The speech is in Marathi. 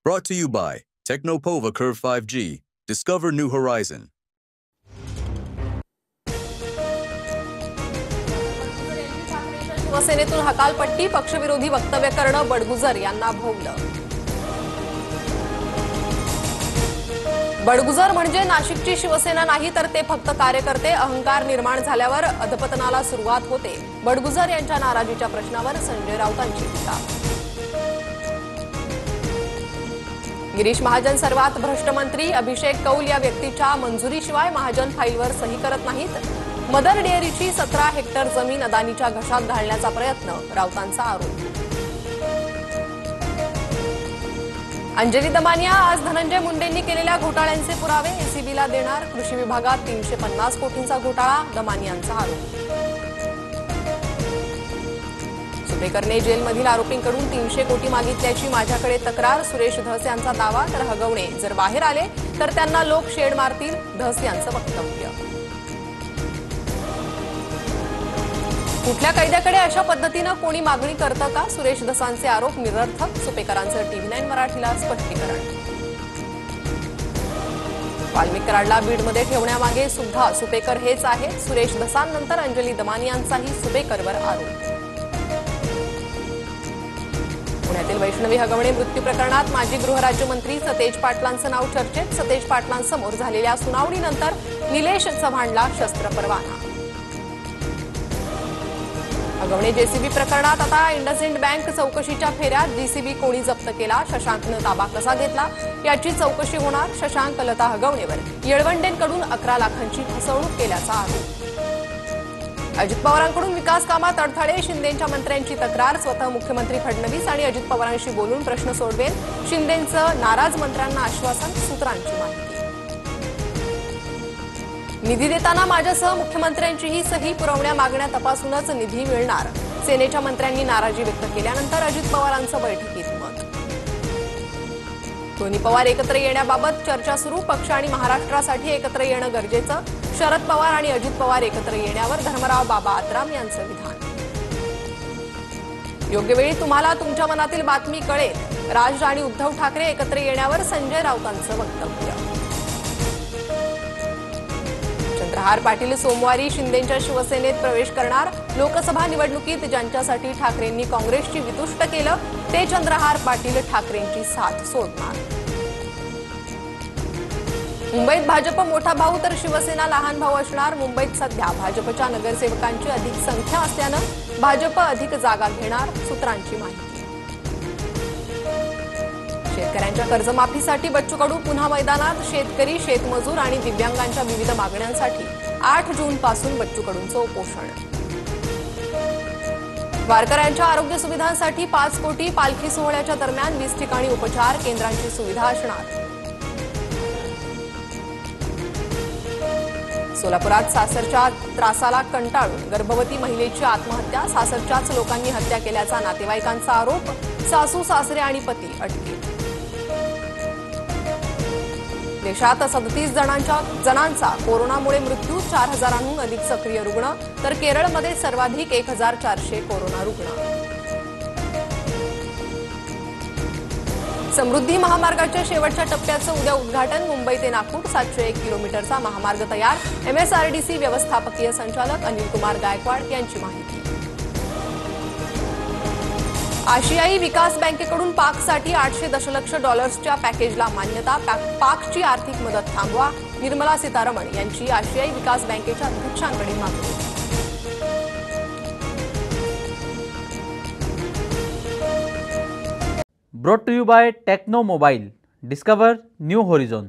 Brought to you by Technopova Curve 5G. Discover new horizon. शिवसेनेतून हकालपट्टी, पक्षविरोधी वक्तव्य करणं बडगुजर यांना भोवलं. बडगुजर म्हणजे नाशिकची शिवसेना नाही तर ते फक्त कार्यकर्ते. अहंकार निर्माण झाल्यावर अधपतनाला सुरुवात होते. बडगुजर यांच्या नाराजीच्या प्रश्नावर संजय राऊतांची टीका. गिरीश महाजन सर्वात भ्रष्ट मंत्री. अभिषेक कौल या व्यक्तीच्या मंजुरीशिवाय महाजन फाईलवर सही करत नाहीत. मदर डेअरीची 17 हेक्टर जमीन अदानीच्या घशात घालण्याचा प्रयत्न, राऊतांचा आरोप. अंजली दमानिया आज धनंजय मुंडेंनी केलेल्या घोटाळ्यांचे पुरावे एसीबीला देणार. कृषी विभागात 350 कोटींचा घोटाळा, दमानियांचा आरोप. सुपेकरने जेलमधील आरोपींकडून 300 कोटी मागितल्याची माझ्याकडे तक्रार. सुरेश धस यांचा दावा. तर हगवणे जर बाहेर आले तर त्यांना लोक शेड मारतील, धस यांचं वक्तव्य. कुठल्या कैद्याकडे अशा पद्धतीनं कोणी मागणी करतं का? सुरेश धसांचे आरोप निरर्थक. सुपेकरांचं TV9 मराठीला स्पष्टीकरण. वाल्मिक कराडला बीडमध्ये ठेवण्यामागे सुद्धा सुपेकर हेच आहे. सुरेश धसांनंतर अंजली दमानियांचाही सुपेकरवर आरोप. पुण्यातील वैष्णवी हगवणे मृत्यू प्रकरणात माजी गृहराज्यमंत्री सतेज पाटलांचं नाव चर्चेत. सतेज पाटलांसमोर झालेल्या सुनावणीनंतर निलेश चव्हाणला शस्त्र परवाना. हगवणे जेसीबी प्रकरणात आता इंडसइंड बँक चौकशीच्या फेऱ्यात. जीसीबी कोणी जप्त केला, शशांकनं ताबा कसा घेतला याची चौकशी होणार. शशांक लता हगवणेवर येळवंडेंकडून 11 लाखांची फसवणूक केल्याचा आरोप. अजित पवारांकडून विकास कामात अडथळे, शिंदेंच्या मंत्र्यांची तक्रार. स्वतः मुख्यमंत्री फडणवीस आणि अजित पवारांशी बोलून प्रश्न सोडवेल. शिंदेंचं नाराज मंत्र्यांना आश्वासन, सूत्रांची माहिती. निधी देताना माझ्यासह मुख्यमंत्र्यांचीही सही, पुरवण्या मागण्या तपासूनच निधी मिळणार. सेनेच्या मंत्र्यांनी नाराजी व्यक्त केल्यानंतर अजित पवारांचं बैठकीत मत. दोन्ही पवार एकत्र येण्याबाबत चर्चा सुरू. पक्ष आणि महाराष्ट्रासाठी एकत्र येणं गरजेचं. शरद पवार आणि अजित पवार एकत्र येण्यावर धर्मराव बाबा आत्राम यांचं विधान. योग्य वेळी तुम्हाला तुमच्या मनातील बातमी कळेल. राज आणि उद्धव ठाकरे एकत्र येण्यावर संजय राऊतांचं वक्तव्य. चंद्रहार पाटील सोमवारी शिंदेंच्या शिवसेनेत प्रवेश करणार. लोकसभा निवडणुकीत ज्यांच्यासाठी ठाकरेंनी काँग्रेसची वितुष्ट केलं ते चंद्रहार पाटील ठाकरेंची साथ सोडणार. मुंबईत भाजप मोठा भाऊ तर शिवसेना लहान भाऊ असणार. मुंबईत सध्या भाजपच्या नगरसेवकांची अधिक संख्या असल्यानं भाजप अधिक जागा घेणार, सूत्रांची माहिती. शेतकऱ्यांच्या कर्जमाफीसाठी बच्चू कडू पुन्हा मैदानात. शेतकरी, शेतमजूर आणि दिव्यांगांच्या विविध मागण्यांसाठी 8 जूनपासून बच्चू कडूंचं उपोषण. वारकऱ्यांच्या आरोग्य सुविधांसाठी 5 कोटी. पालखी सोहळ्याच्या दरम्यान 20 ठिकाणी उपचार केंद्रांची सुविधा असणार. सोलापुरात सासरच्या त्रासाला कंटाळून गर्भवती महिलेची आत्महत्या. सासरच्याच लोकांनी हत्या केल्याचा नातेवाईकांचा आरोप. सासू, सासरे आणि पती अटकेत. देशात 37 जणांचा कोरोनामुळे मृत्यू. 4000हून अधिक सक्रिय रुग्ण. तर केरळमध्ये सर्वाधिक 1400 कोरोना रुग्ण. समृद्धी महामार्गाच्या शेवटच्या टप्प्याचं उद्या उद्घाटन. मुंबई ते नागपूर 701 किलोमीटरचा महामार्ग तयार. MSRDC व्यवस्थापकीय संचालक अनिल कुमार गायकवाड यांची माहिती. आशियाई विकास बँकेकडून पाकसाठी $800 दशलक्ष पॅकेजला मान्यता. पाकची आर्थिक मदत थांबवा. निर्मला सीतारमण यांची आशियाई विकास बँकेच्या अध्यक्षांकडे मागणी. Brought to you by Techno Mobile. Discover new horizon.